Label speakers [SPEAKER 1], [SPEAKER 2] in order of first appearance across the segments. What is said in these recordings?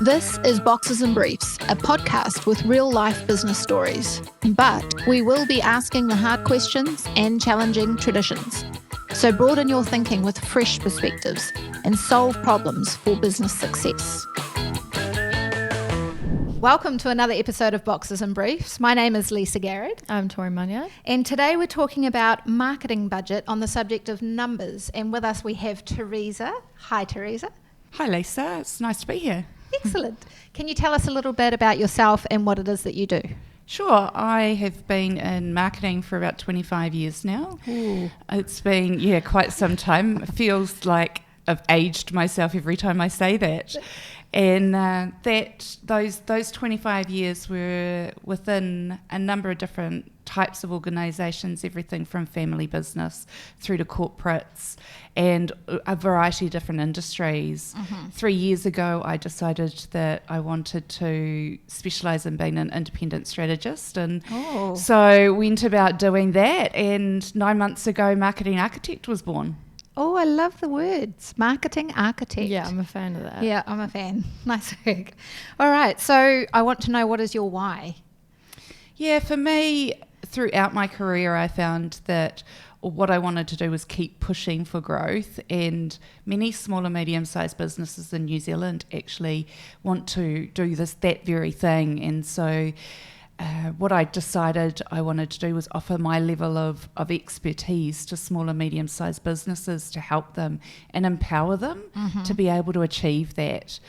[SPEAKER 1] This is Boxes and Briefs, a podcast with real-life business stories. But we will be asking the hard questions and challenging traditions. So broaden your thinking with fresh perspectives and solve problems for business success. Welcome to another episode of Boxes and Briefs. My name is Lisa Garrett.
[SPEAKER 2] I'm Tori Munya.
[SPEAKER 1] And today we're talking about marketing budget on the subject of numbers. And with us we have Teresa. Hi, Teresa.
[SPEAKER 3] Hi, Lisa. It's nice to be here.
[SPEAKER 1] Excellent. Can you tell us a little bit about yourself and what it is that you do?
[SPEAKER 3] Sure. I have been in marketing for about 25 years now.
[SPEAKER 1] Ooh.
[SPEAKER 3] It's been, quite some time. It feels like I've aged myself every time I say that. And those 25 years were within a number of different types of organisations, everything from family business through to corporates and a variety of different industries. Mm-hmm. 3 years ago, I decided that I wanted to specialise in being an independent strategist. And so went about doing that. And 9 months ago, Marketing Architect was born.
[SPEAKER 1] Oh, I love the words. Marketing architect.
[SPEAKER 2] Yeah, I'm a fan of that.
[SPEAKER 1] Yeah, I'm a fan. Nice work. All right. So I want to know, what is your why?
[SPEAKER 3] Yeah, for me, throughout my career, I found that what I wanted to do was keep pushing for growth, and many small and medium-sized businesses in New Zealand actually want to do that very thing. And so what I decided I wanted to do was offer my level of expertise to small and medium-sized businesses to help them and empower them to be able to achieve that.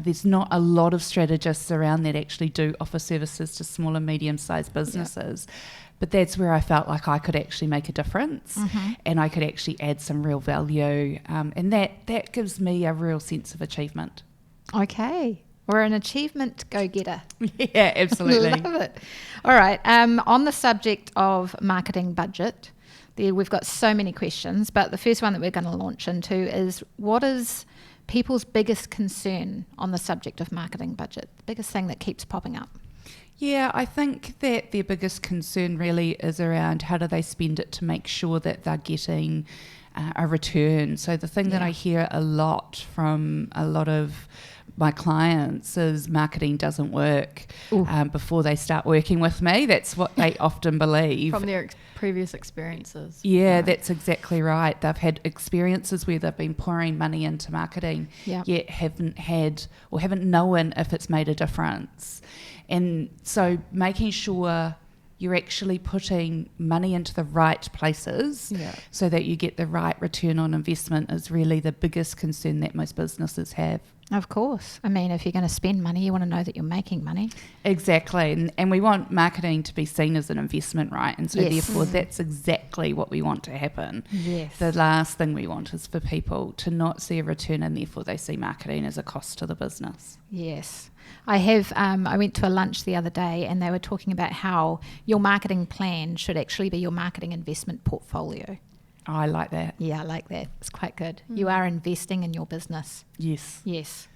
[SPEAKER 3] There's not a lot of strategists around that actually do offer services to small and medium-sized businesses. Yep. But that's where I felt like I could actually make a difference and I could actually add some real value. And that gives me a real sense of achievement.
[SPEAKER 1] Okay. We're an achievement go-getter.
[SPEAKER 3] Yeah, absolutely.
[SPEAKER 1] Love it. All right. On the subject of marketing budget, we've got so many questions, but the first one that we're going to launch into is, what is people's biggest concern on the subject of marketing budget? The biggest thing that keeps popping up?
[SPEAKER 3] Yeah, I think that their biggest concern really is around how do they spend it to make sure that they're getting a return. So the thing that I hear a lot from a lot of my clients is marketing doesn't work before they start working with me. That's what they often believe.
[SPEAKER 2] From their previous experiences.
[SPEAKER 3] Yeah,
[SPEAKER 2] right.
[SPEAKER 3] That's exactly right. They've had experiences where they've been pouring money into marketing, yet haven't known if it's made a difference. And so making sure you're actually putting money into the right places so that you get the right return on investment is really the biggest concern that most businesses have.
[SPEAKER 1] Of course. I mean, if you're going to spend money, you want to know that you're making money.
[SPEAKER 3] Exactly. And we want marketing to be seen as an investment, right? And so therefore that's exactly what we want to happen.
[SPEAKER 1] Yes.
[SPEAKER 3] The last thing we want is for people to not see a return, and therefore they see marketing as a cost to the business.
[SPEAKER 1] Yes. I went to a lunch the other day and they were talking about how your marketing plan should actually be your marketing investment portfolio.
[SPEAKER 3] I like that.
[SPEAKER 1] Yeah, I like that. It's quite good. You are investing in your business.
[SPEAKER 3] Yes.
[SPEAKER 1] Yes.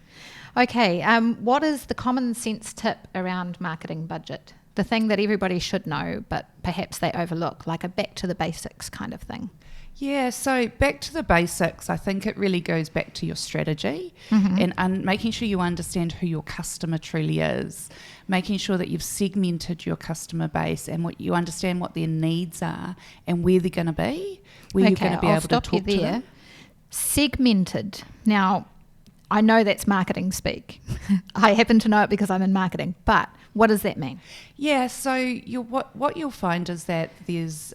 [SPEAKER 1] Okay. What is the common sense tip around marketing budget? The thing that everybody should know, but perhaps they overlook, like a back to the basics kind of thing.
[SPEAKER 3] Yeah, so back to the basics, I think it really goes back to your strategy and making sure you understand who your customer truly is, making sure that you've segmented your customer base and what you understand what their needs are and where they're going to be, where you're going to be able to talk to them.
[SPEAKER 1] Segmented. Now, I know that's marketing speak. I happen to know it because I'm in marketing, but what does that mean? Yeah,
[SPEAKER 3] so what you'll find is that there's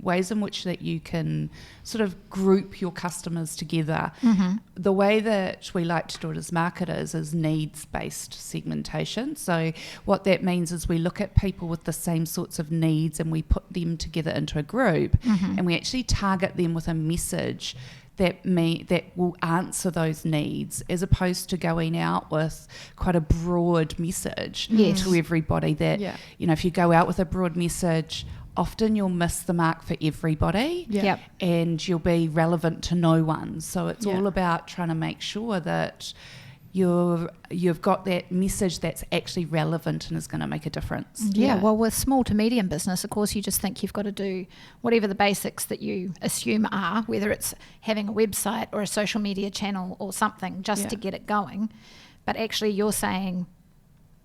[SPEAKER 3] ways in which that you can sort of group your customers together. The way that we like to do it as marketers is needs-based segmentation. So what that means is we look at people with the same sorts of needs and we put them together into a group and we actually target them with a message that will answer those needs, as opposed to going out with quite a broad message to everybody that, if you go out with a broad message, often you'll miss the mark for everybody and you'll be relevant to no one. So it's all about trying to make sure that you've got that message that's actually relevant and is going to make a difference.
[SPEAKER 1] Yeah, well, with small to medium business, of course, you just think you've got to do whatever the basics that you assume are, whether it's having a website or a social media channel or something just to get it going. but actually you're saying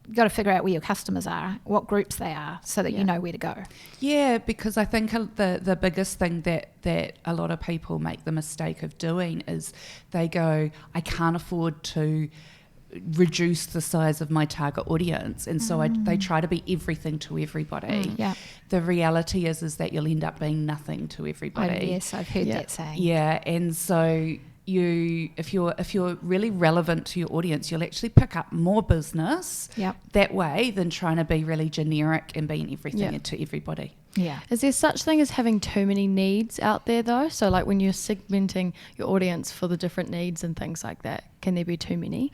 [SPEAKER 1] you've got to figure out where your customers are, what groups they are, so that you know where to go.
[SPEAKER 3] Yeah, because I think the biggest thing that a lot of people make the mistake of doing is they go, I can't afford to reduce the size of my target audience, and so they try to be everything to everybody. The reality is that you'll end up being nothing to everybody.
[SPEAKER 1] Yes, I've heard that saying.
[SPEAKER 3] Yeah, and so if you're really relevant to your audience, you'll actually pick up more business that way than trying to be really generic and being everything to everybody.
[SPEAKER 1] Yeah.
[SPEAKER 2] Is there such thing as having too many needs out there though? So like when you're segmenting your audience for the different needs and things like that, can there be too many?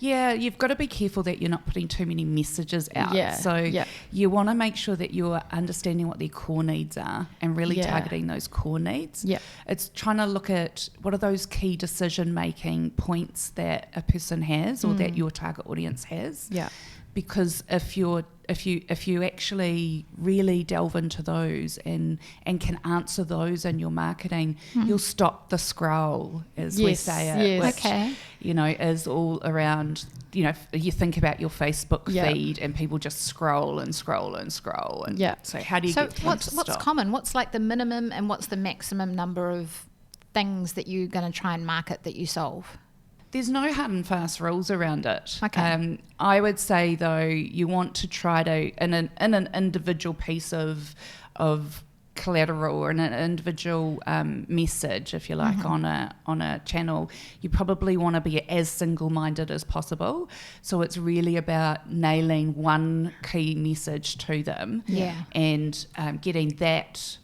[SPEAKER 3] Yeah, you've got to be careful that you're not putting too many messages out. You want to make sure that you're understanding what their core needs are and really targeting those core needs. It's trying to look at what are those key decision-making points that a person has or that your target audience has. Because if you actually really delve into those and can answer those in your marketing, you'll stop the scroll, as we say it, which, is all around, you think about your Facebook feed and people just scroll and scroll and scroll. And so how do you get them to stop?
[SPEAKER 1] What's common? What's like the minimum and what's the maximum number of things that you're going to try and market that you solve?
[SPEAKER 3] There's no hard and fast rules around it.
[SPEAKER 1] Okay.
[SPEAKER 3] I would say though, you want to try to in an individual piece of collateral or an individual message, if you like, on a channel, you probably want to be as single-minded as possible. So it's really about nailing one key message to them, and getting that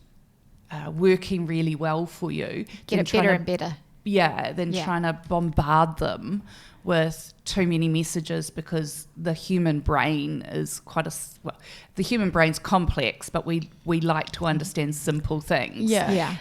[SPEAKER 3] working really well for you.
[SPEAKER 1] Get it better and better.
[SPEAKER 3] Than trying to bombard them with too many messages, because the human brain is the human brain's complex, but we like to understand simple things.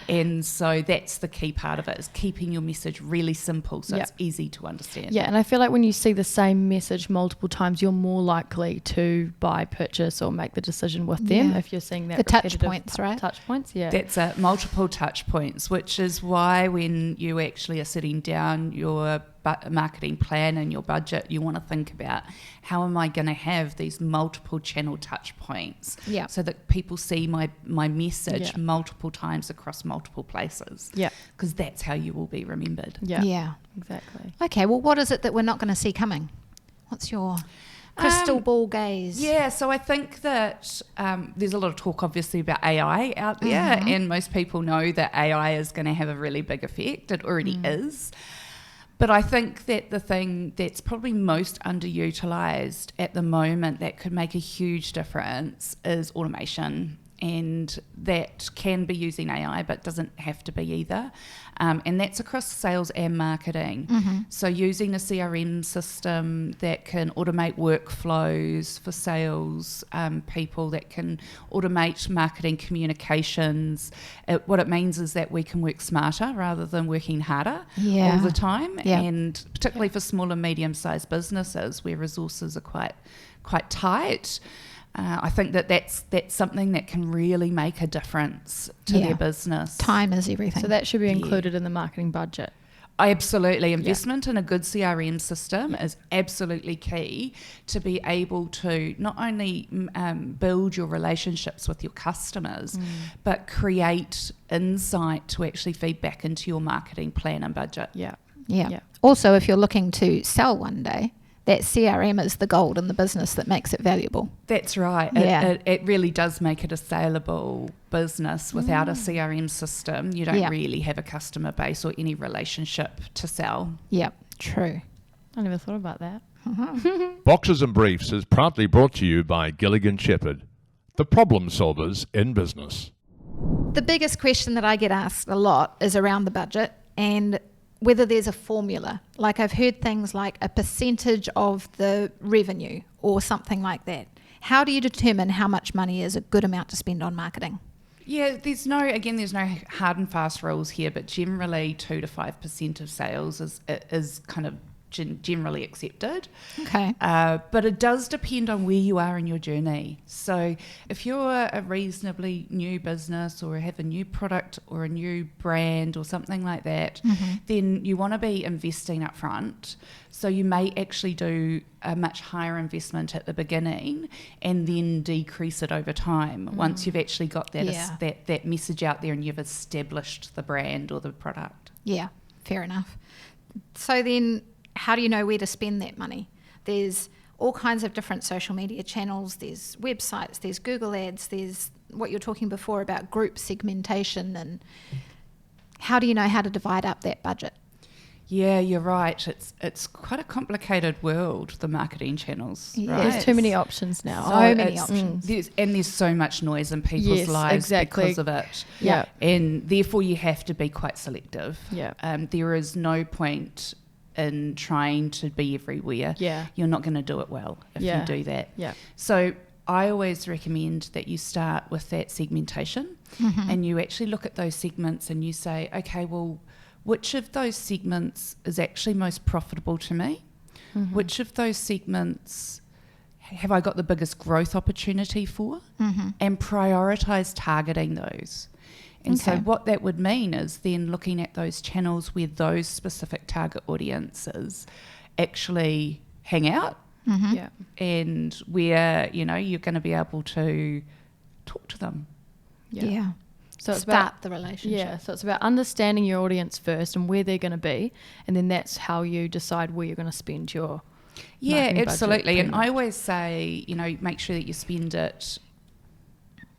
[SPEAKER 3] And so that's the key part of it, is keeping your message really simple so it's easy to understand.
[SPEAKER 2] Yeah, and I feel like when you see the same message multiple times, you're more likely to buy, purchase, or make the decision with them if you're seeing that.
[SPEAKER 1] The touch points, right?
[SPEAKER 2] Touch points,
[SPEAKER 3] That's it, multiple touch points, which is why when you actually are sitting down your marketing plan and your budget, you want to think about, how am I going to have these multiple channel touch points so that people see my message multiple times across multiple places, because that's how you will be remembered.
[SPEAKER 2] Exactly.
[SPEAKER 1] Okay, well, what is it that we're not going to see coming? What's your crystal ball gaze?
[SPEAKER 3] So I think that there's a lot of talk obviously about AI out there, and most people know that AI is going to have a really big effect. It already is. But I think that the thing that's probably most underutilised at the moment that could make a huge difference is automation. And that can be using AI, but doesn't have to be either. And that's across sales and marketing. So using a CRM system that can automate workflows for sales people, that can automate marketing communications. What it means is that we can work smarter rather than working harder all the time. And particularly for small and medium-sized businesses where resources are quite tight. I think that's something that can really make a difference to their business.
[SPEAKER 1] Time is everything.
[SPEAKER 2] So that should be included in the marketing budget.
[SPEAKER 3] Absolutely. Investment in a good CRM system is absolutely key to be able to not only build your relationships with your customers, but create insight to actually feed back into your marketing plan and budget.
[SPEAKER 1] Also, if you're looking to sell one day, that CRM is the gold in the business that makes it valuable.
[SPEAKER 3] That's right. It really does make it a saleable business. Without a CRM system, you don't really have a customer base or any relationship to sell.
[SPEAKER 1] Yep, true.
[SPEAKER 2] I never thought about that.
[SPEAKER 4] Boxes and Briefs is proudly brought to you by Gilligan Shepherd, the problem solvers in business.
[SPEAKER 1] The biggest question that I get asked a lot is around the budget and whether there's a formula. Like I've heard things like a percentage of the revenue or something like that. How do you determine how much money is a good amount to spend on marketing?
[SPEAKER 3] Yeah, there's no hard and fast rules here, but generally 2 to 5% of sales is kind of generally accepted.
[SPEAKER 1] Okay.
[SPEAKER 3] But it does depend on where you are in your journey. So if you're a reasonably new business or have a new product or a new brand or something like that, then you want to be investing up front. So you may actually do a much higher investment at the beginning and then decrease it over time once you've actually got that message out there and you've established the brand or the product.
[SPEAKER 1] Yeah, fair enough. So then how do you know where to spend that money? There's all kinds of different social media channels, there's websites, there's Google ads, there's what you're talking before about group segmentation, and how do you know how to divide up that budget?
[SPEAKER 3] Yeah, you're right. It's quite a complicated world, the marketing channels.
[SPEAKER 1] Yeah.
[SPEAKER 3] Right?
[SPEAKER 2] There's too many options now.
[SPEAKER 1] So many options.
[SPEAKER 3] There's so much noise in people's lives because of it.
[SPEAKER 2] Yeah.
[SPEAKER 3] And therefore you have to be quite selective.
[SPEAKER 2] Yeah.
[SPEAKER 3] There is no point in trying to be everywhere.
[SPEAKER 2] Yeah.
[SPEAKER 3] You're not going to do it well if you do that.
[SPEAKER 2] Yeah.
[SPEAKER 3] So I always recommend that you start with that segmentation and you actually look at those segments and you say, okay, well, which of those segments is actually most profitable to me? Which of those segments have I got the biggest growth opportunity for? And prioritise targeting those. And so what that would mean is then looking at those channels where those specific target audiences actually hang out
[SPEAKER 2] Yeah.
[SPEAKER 3] and where, you're going to be able to talk to them.
[SPEAKER 1] Yeah.
[SPEAKER 2] So it's
[SPEAKER 1] Start
[SPEAKER 2] about
[SPEAKER 1] the relationship.
[SPEAKER 2] Yeah, so it's about understanding your audience first and where they're going to be, and then that's how you decide where you're going to spend your marketing budget,
[SPEAKER 3] Absolutely.
[SPEAKER 2] pretty
[SPEAKER 3] And
[SPEAKER 2] much.
[SPEAKER 3] I always say, make sure that you spend it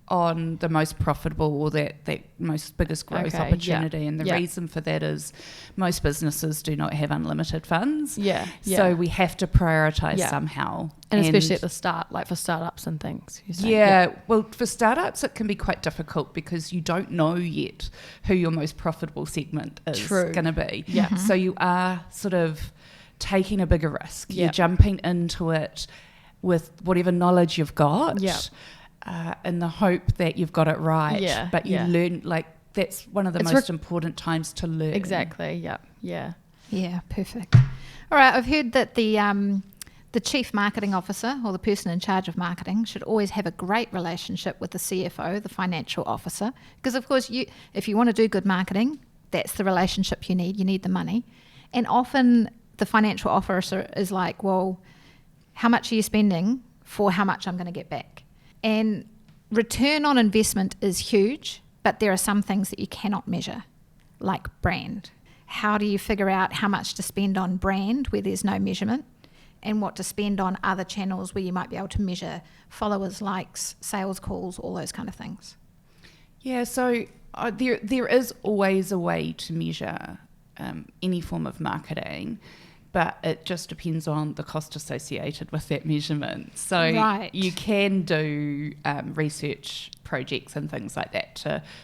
[SPEAKER 3] on the most profitable or that most biggest growth
[SPEAKER 2] Okay,
[SPEAKER 3] opportunity.
[SPEAKER 2] yeah,
[SPEAKER 3] And the
[SPEAKER 2] yeah.
[SPEAKER 3] reason for that is most businesses do not have unlimited funds.
[SPEAKER 2] Yeah, yeah.
[SPEAKER 3] So we have to prioritise
[SPEAKER 2] Yeah.
[SPEAKER 3] somehow.
[SPEAKER 2] and especially at the start, like for startups and things. You say.
[SPEAKER 3] Yeah, well, for startups, it can be quite difficult because you don't know yet who your most profitable segment is
[SPEAKER 2] True.
[SPEAKER 3] going to be.
[SPEAKER 2] Yeah.
[SPEAKER 3] So you are sort of taking a bigger risk.
[SPEAKER 2] Yeah.
[SPEAKER 3] You're jumping into it with whatever knowledge you've got
[SPEAKER 2] Yeah.
[SPEAKER 3] in the hope that you've got it right.
[SPEAKER 2] Yeah,
[SPEAKER 3] But you
[SPEAKER 2] yeah.
[SPEAKER 3] learn, that's one of the
[SPEAKER 2] It's
[SPEAKER 3] most important times to learn.
[SPEAKER 2] Exactly. Yeah. Yeah.
[SPEAKER 1] Yeah, perfect. All right, I've heard that the chief marketing officer or the person in charge of marketing should always have a great relationship with the CFO, the financial officer, because of course if you want to do good marketing, that's the relationship you need. You need the money. And often the financial officer is like, well, how much are you spending for how much I'm going to get back? And return on investment is huge, but there are some things that you cannot measure, like brand. How do you figure out how much to spend on brand where there's no measurement, and what to spend on other channels where you might be able to measure followers, likes, sales calls, all those kind of things?
[SPEAKER 3] Yeah, so there is always a way to measure any form of marketing, but it just depends on the cost associated with that measurement. So
[SPEAKER 1] Right.
[SPEAKER 3] you can do research projects and things like that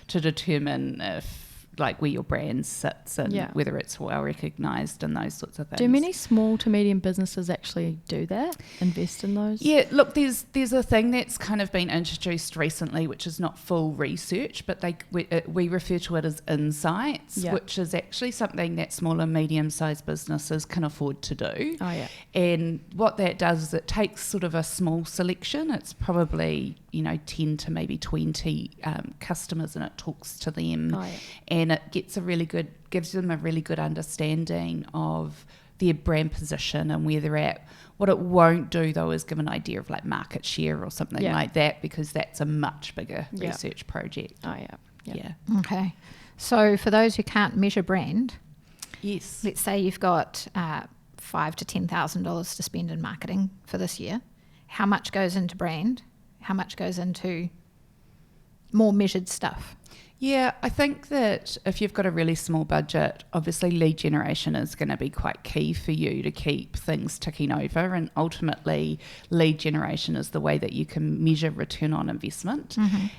[SPEAKER 3] to determine if, like, where your brand sits and
[SPEAKER 2] Yeah.
[SPEAKER 3] whether it's well recognised and those sorts of things.
[SPEAKER 2] Do many small to medium businesses actually do that? Invest in those?
[SPEAKER 3] Yeah, look, there's a thing that's kind of been introduced recently, which is not full research, but we refer to it as insights,
[SPEAKER 2] Yeah.
[SPEAKER 3] which is actually something that small and medium-sized businesses can afford to do.
[SPEAKER 2] Oh yeah.
[SPEAKER 3] And what that does is it takes sort of a small selection. It's probably 10 to maybe 20 customers, and it talks to them,
[SPEAKER 2] Oh, yeah.
[SPEAKER 3] and it gives them a really good understanding of their brand position and where they're at. What it won't do though is give an idea of like market share or something
[SPEAKER 2] Yeah.
[SPEAKER 3] like that, because that's a much bigger
[SPEAKER 2] Yeah.
[SPEAKER 3] research project.
[SPEAKER 2] Oh yeah.
[SPEAKER 3] Yeah.
[SPEAKER 1] Okay. So for those who can't measure brand,
[SPEAKER 3] Yes.
[SPEAKER 1] let's say you've got $5,000 to $10,000 to spend in marketing for this year. How much goes into brand? How much goes into more measured stuff?
[SPEAKER 3] Yeah, I think that if you've got a really small budget, obviously lead generation is going to be quite key for you to keep things ticking over, and ultimately lead generation is the way that you can measure return on investment.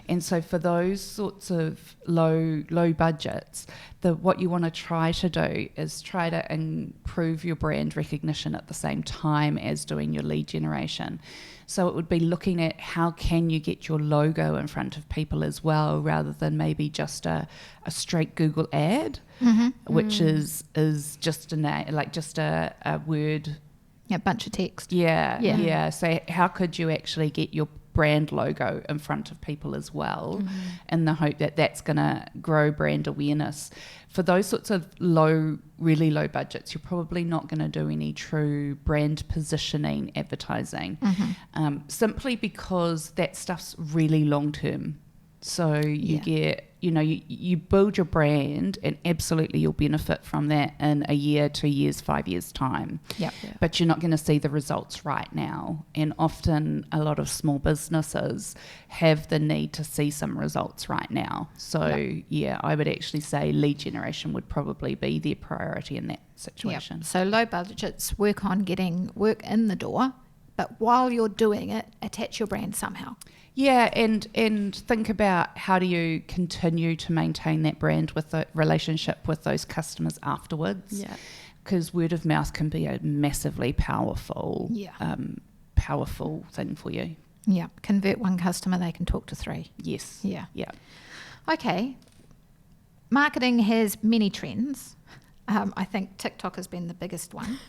[SPEAKER 3] And so for those sorts of low budgets, what you want to try to do is try to improve your brand recognition at the same time as doing your lead generation. So it would be looking at how can you get your logo in front of people as well, rather than maybe just a straight Google ad, which is just a word.
[SPEAKER 1] A bunch of text.
[SPEAKER 3] Yeah. So how could you actually get your brand logo in front of people as well, in the hope that that's going to grow brand awareness? For those sorts of really low budgets, you're probably not going to do any true brand positioning advertising, simply because that stuff's really long term. So you get, you build your brand, and absolutely you'll benefit from that in a year, 2 years, 5 years time. But you're not going to see the results right now. And often a lot of small businesses have the need to see some results right now. So I would actually say lead generation would probably be their priority in that situation.
[SPEAKER 1] So low budgets, work on getting work in the door, but while you're doing it, attach your brand somehow.
[SPEAKER 3] Yeah, and think about how do you continue to maintain that brand with the relationship with those customers afterwards.
[SPEAKER 2] Yeah.
[SPEAKER 3] Because word of mouth can be a massively powerful thing for you.
[SPEAKER 1] Yeah. Convert one customer, they can talk to 3.
[SPEAKER 3] Yes.
[SPEAKER 1] Yeah.
[SPEAKER 3] Yeah.
[SPEAKER 1] Okay. Marketing has many trends. I think TikTok has been the biggest one.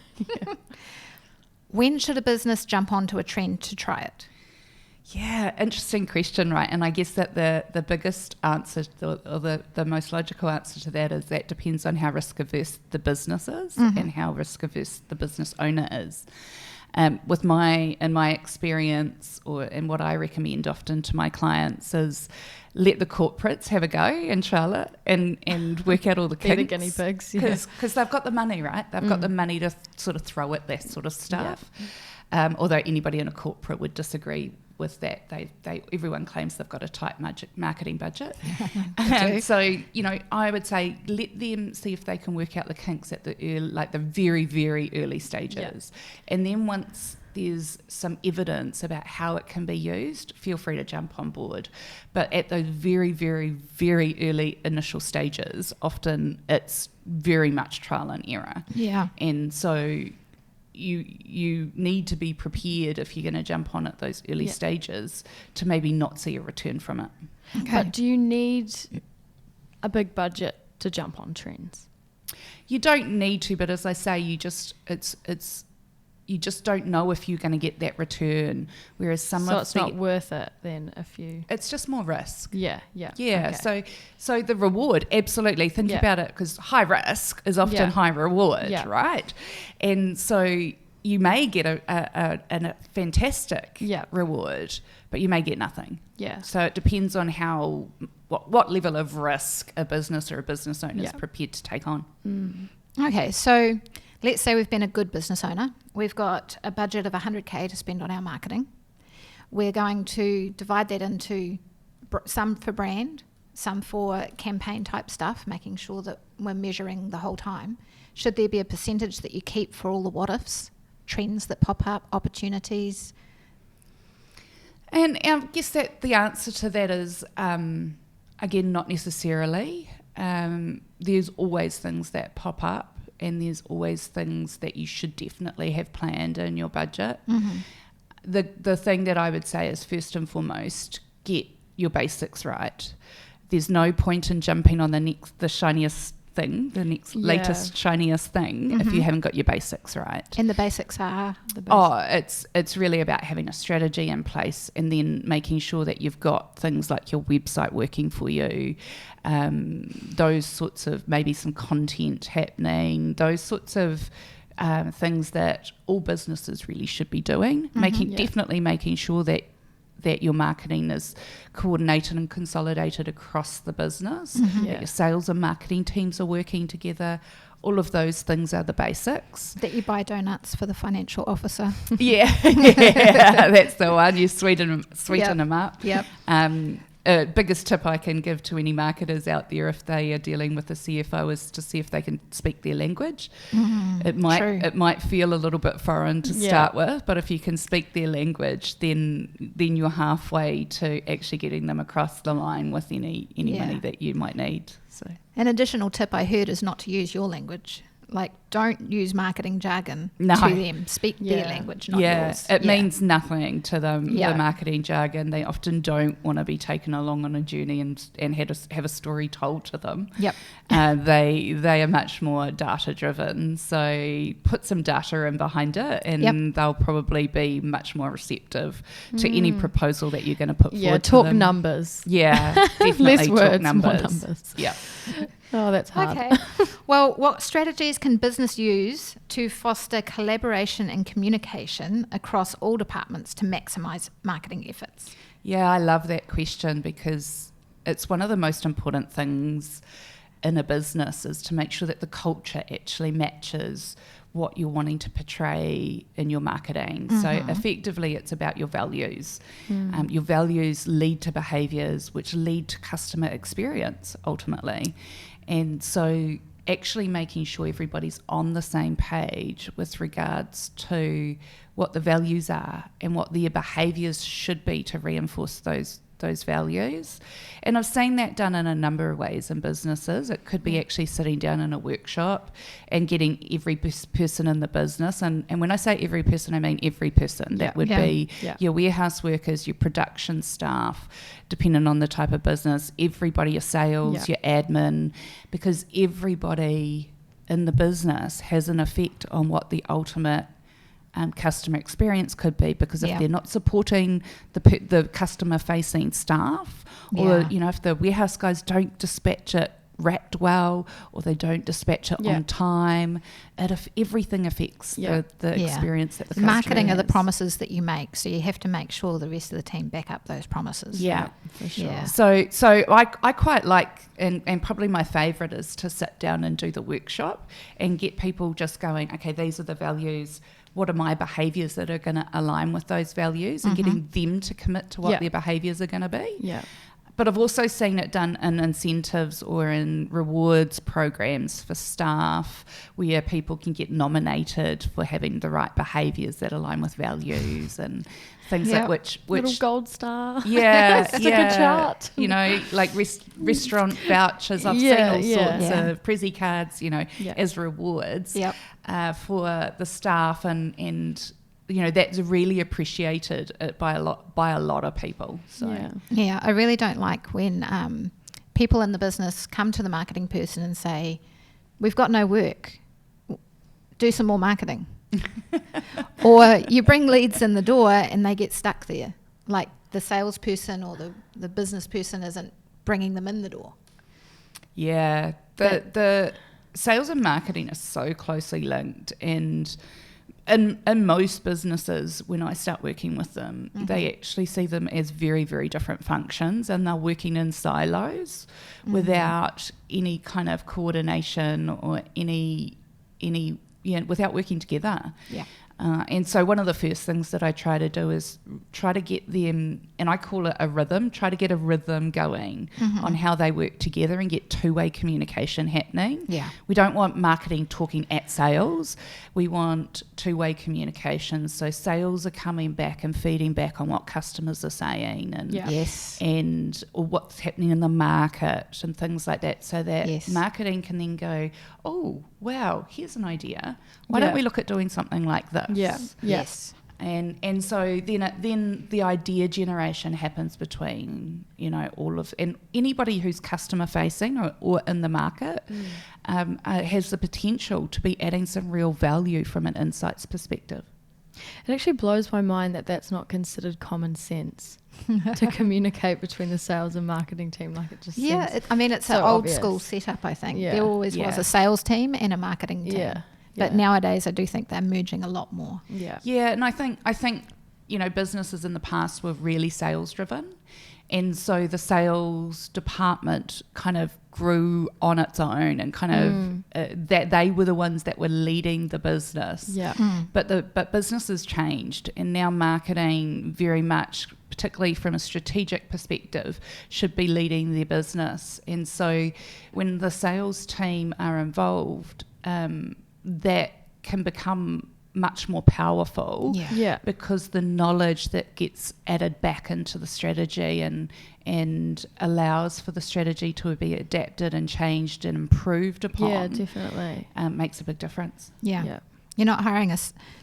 [SPEAKER 1] When should a business jump onto a trend to try it?
[SPEAKER 3] Yeah, interesting question, right? And I guess that the biggest answer, or the most logical answer to that is that depends on how risk averse the business is and how risk averse the business owner is. In my experience, and what I recommend often to my clients is let the corporates have a go and trial it and work out all the kinks.
[SPEAKER 2] Be the guinea pigs,
[SPEAKER 3] because they've got the money, right? They've got the money to sort of throw at that sort of stuff. Although anybody in a corporate would disagree with that. Everyone claims they've got a tight marketing budget. So, I would say let them see if they can work out the kinks at the very, very early stages. And then once there's some evidence about how it can be used, feel free to jump on board. But at those very, very, very early initial stages, often it's very much trial and error.
[SPEAKER 1] Yeah.
[SPEAKER 3] And so you need to be prepared if you're going to jump on at those early stages to maybe not see a return from it.
[SPEAKER 1] Okay.
[SPEAKER 2] But do you need a big budget to jump on trends?
[SPEAKER 3] You don't need to, but as I say, you just don't know if you're going to get that return. Whereas
[SPEAKER 2] So it's not worth it then if you...
[SPEAKER 3] It's just more risk.
[SPEAKER 2] Yeah.
[SPEAKER 3] Okay. So the reward, absolutely. Think about it, because high risk is often high reward, right? And so you may get a fantastic reward, but you may get nothing.
[SPEAKER 2] Yeah.
[SPEAKER 3] So it depends on what level of risk a business or a business owner is prepared to take on.
[SPEAKER 1] Okay, so let's say we've been a good business owner. We've got a budget of 100K to spend on our marketing. We're going to divide that into some for brand, some for campaign type stuff, making sure that we're measuring the whole time. Should there be a percentage that you keep for all the what ifs, trends that pop up, opportunities?
[SPEAKER 3] And I guess that the answer to that is, again, not necessarily. There's always things that pop up, and there's always things that you should definitely have planned in your budget. The thing that I would say is, first and foremost, get your basics right. There's no point in jumping on the shiniest thing, the next latest shiniest thing, if you haven't got your basics right.
[SPEAKER 1] And the basics are?
[SPEAKER 3] It's really about having a strategy in place, and then making sure that you've got things like your website working for you, those sorts of, maybe some content happening, those sorts of things that all businesses really should be doing. Definitely making sure that your marketing is coordinated and consolidated across the business, that your sales and marketing teams are working together. All of those things are the basics.
[SPEAKER 1] That you buy donuts for the financial officer.
[SPEAKER 3] Yeah, that's the one. You sweeten them up.
[SPEAKER 1] Yep.
[SPEAKER 3] biggest tip I can give to any marketers out there if they are dealing with a CFO is to see if they can speak their language. It might feel a little bit foreign to start with, but if you can speak their language, then you're halfway to actually getting them across the line with any money that you might need. So
[SPEAKER 1] an additional tip I heard is not to use your language. Like, don't use marketing jargon to them. Speak their language, not yours.
[SPEAKER 3] It means nothing to them, the marketing jargon. They often don't want to be taken along on a journey and have a story told to them.
[SPEAKER 1] Yep.
[SPEAKER 3] They are much more data-driven. So put some data in behind it and they'll probably be much more receptive to any proposal that you're going to put forward to them.
[SPEAKER 2] Talk numbers.
[SPEAKER 3] Yeah, definitely
[SPEAKER 2] Less
[SPEAKER 3] talk
[SPEAKER 2] words,
[SPEAKER 3] numbers.
[SPEAKER 2] more numbers.
[SPEAKER 3] Yeah.
[SPEAKER 2] Oh, that's hard.
[SPEAKER 1] Okay. Well, what strategies can business use to foster collaboration and communication across all departments to maximise marketing efforts?
[SPEAKER 3] Yeah, I love that question because it's one of the most important things in a business is to make sure that the culture actually matches what you're wanting to portray in your marketing. So effectively it's about your values. Your values lead to behaviours which lead to customer experience ultimately. And so actually making sure everybody's on the same page with regards to what the values are and what their behaviours should be to reinforce those values. And I've seen that done in a number of ways in businesses. It could be actually sitting down in a workshop and getting every person in the business. And when I say every person, I mean every person. That would be your warehouse workers, your production staff, depending on the type of business, everybody, your sales, your admin, because everybody in the business has an effect on what the ultimate customer experience could be, because if they're not supporting the customer facing staff, or if the warehouse guys don't dispatch it wrapped well, or they don't dispatch it on time, everything affects the experience that the customer
[SPEAKER 1] Marketing
[SPEAKER 3] has.
[SPEAKER 1] are the promises that you make, so you have to make sure the rest of the team back up those promises.
[SPEAKER 2] For sure.
[SPEAKER 1] Yeah.
[SPEAKER 3] So I quite like, and probably my favourite is to sit down and do the workshop and get people just going, okay, these are the values. What are my behaviours that are going to align with those values, and getting them to commit to what their behaviours are going to be.
[SPEAKER 2] Yeah.
[SPEAKER 3] But I've also seen it done in incentives or in rewards programs for staff, where people can get nominated for having the right behaviours that align with values and things like which
[SPEAKER 2] little gold star.
[SPEAKER 3] Yeah,
[SPEAKER 2] Stick a chart.
[SPEAKER 3] Like restaurant vouchers. I've seen all sorts of Prezi cards, as rewards for the staff, and that's really appreciated by a lot of people. So
[SPEAKER 1] Yeah, I really don't like when people in the business come to the marketing person and say, we've got no work, do some more marketing. Or you bring leads in the door and they get stuck there. Like the salesperson or the business person isn't bringing them in the door.
[SPEAKER 3] Yeah, the sales and marketing are so closely linked, and in most businesses, when I start working with them, they actually see them as very, very different functions, and they're working in silos without any kind of coordination or without working together. Yeah. And so one of the first things that I try to do is try to get them, and I call it a rhythm, try to get a rhythm going on how they work together and get two-way communication happening. Yeah. We don't want marketing talking at sales. We want two-way communication. So sales are coming back and feeding back on what customers are saying and or what's happening in the market and things like that, so that marketing can then go, oh, wow, here's an idea. Why don't we look at doing something like this?
[SPEAKER 2] Yeah. Yes.
[SPEAKER 3] And so then the idea generation happens between all of, and anybody who's customer facing or in the market has the potential to be adding some real value from an insights perspective.
[SPEAKER 2] It actually blows my mind that that's not considered common sense to communicate between the sales and marketing team. Like it just seems
[SPEAKER 1] it's
[SPEAKER 2] so
[SPEAKER 1] an old
[SPEAKER 2] obvious.
[SPEAKER 1] school setup. I think
[SPEAKER 2] Yeah.
[SPEAKER 1] there always was a sales team and a marketing team.
[SPEAKER 2] Yeah.
[SPEAKER 1] But nowadays, I do think they're merging a lot more.
[SPEAKER 2] Yeah.
[SPEAKER 3] Yeah, and I think businesses in the past were really sales driven, and so the sales department kind of grew on its own, and kind of that they were the ones that were leading the business.
[SPEAKER 2] Yeah.
[SPEAKER 3] But businesses changed, and now marketing very much, particularly from a strategic perspective, should be leading their business. And so when the sales team are involved, that can become much more powerful because the knowledge that gets added back into the strategy and allows for the strategy to be adapted and changed and improved upon.
[SPEAKER 2] Yeah, definitely.
[SPEAKER 3] Makes a big difference.
[SPEAKER 1] Yeah. You're not hiring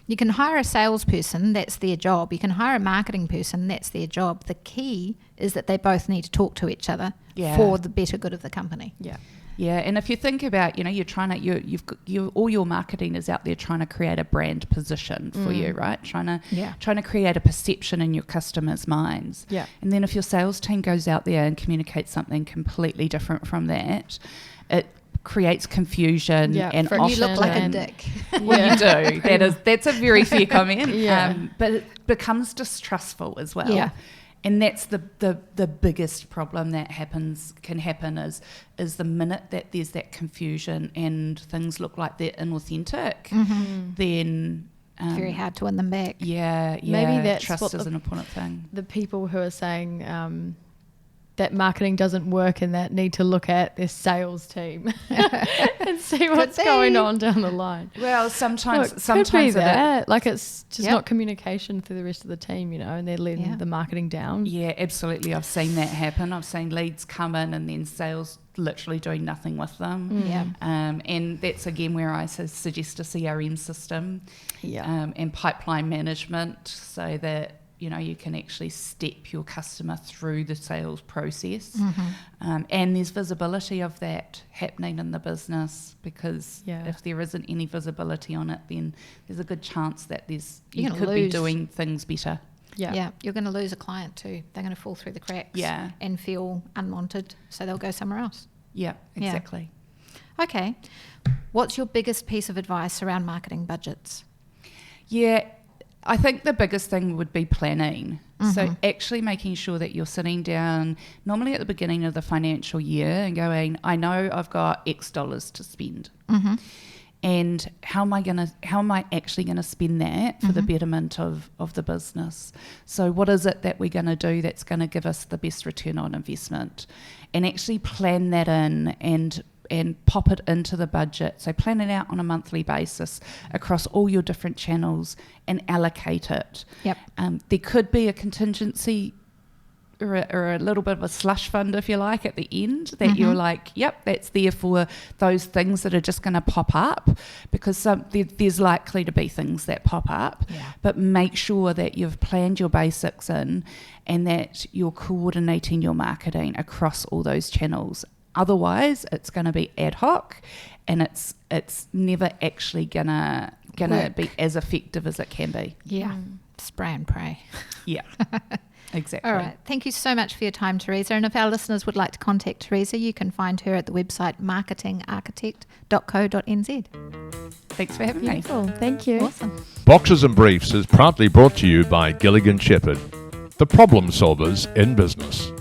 [SPEAKER 1] you can hire a salesperson, that's their job. You can hire a marketing person, that's their job. The key is that they both need to talk to each other for the better good of the company.
[SPEAKER 2] Yeah.
[SPEAKER 3] Yeah, and if you think about, you're trying to, all your marketing is out there trying to create a brand position for you, right? Trying to create a perception in your customers' minds.
[SPEAKER 2] Yeah.
[SPEAKER 3] And then if your sales team goes out there and communicates something completely different from that, it creates confusion and
[SPEAKER 2] friction.
[SPEAKER 1] You look like a dick.
[SPEAKER 3] Well, you do. That's a very fair comment. But it becomes distrustful as well.
[SPEAKER 1] Yeah.
[SPEAKER 3] And that's the biggest problem that can happen is the minute that there's that confusion and things look like they're inauthentic, then
[SPEAKER 1] Very hard to win them back.
[SPEAKER 3] Yeah.
[SPEAKER 2] Maybe that's
[SPEAKER 3] trust
[SPEAKER 2] what
[SPEAKER 3] is an important thing.
[SPEAKER 2] The people who are saying that marketing doesn't work and that need to look at their sales team and see what's going on down the line.
[SPEAKER 3] Well, sometimes
[SPEAKER 2] could be that. Like it's just not communication through the rest of the team, and they're letting the marketing down.
[SPEAKER 3] Yeah, absolutely. I've seen that happen. I've seen leads come in and then sales literally doing nothing with them.
[SPEAKER 1] Yeah.
[SPEAKER 3] And that's again where I suggest a CRM system and pipeline management so that you can actually step your customer through the sales process. And there's visibility of that happening in the business because if there isn't any visibility on it, then there's a good chance that you could be doing things better.
[SPEAKER 1] Yeah, you're going to lose a client too. They're going to fall through the cracks and feel unwanted, so they'll go somewhere else.
[SPEAKER 3] Yeah, exactly.
[SPEAKER 1] Yeah. Okay. What's your biggest piece of advice around marketing budgets?
[SPEAKER 3] Yeah, I think the biggest thing would be planning. So actually making sure that you're sitting down normally at the beginning of the financial year and going, I know I've got X dollars to spend. And how am I actually going to spend that for the betterment of the business? So what is it that we're going to do that's going to give us the best return on investment? And actually plan that in and pop it into the budget. So plan it out on a monthly basis across all your different channels and allocate it.
[SPEAKER 1] Yep.
[SPEAKER 3] There could be a contingency or a little bit of a slush fund, if you like, at the end that you're like, yep, that's there for those things that are just going to pop up because there's likely to be things that pop up.
[SPEAKER 1] Yeah.
[SPEAKER 3] But make sure that you've planned your basics in and that you're coordinating your marketing across all those channels. Otherwise, it's going to be ad hoc, and it's never actually gonna be as effective as it can be.
[SPEAKER 1] Yeah, spray and pray.
[SPEAKER 3] Yeah, exactly.
[SPEAKER 1] All right. Thank you so much for your time, Teresa. And if our listeners would like to contact Teresa, you can find her at the website marketingarchitect.co.nz.
[SPEAKER 3] Thanks for having me.
[SPEAKER 2] Beautiful. Thank you.
[SPEAKER 1] Awesome.
[SPEAKER 4] Boxes and Briefs is proudly brought to you by Gilligan Shepherd, the problem solvers in business.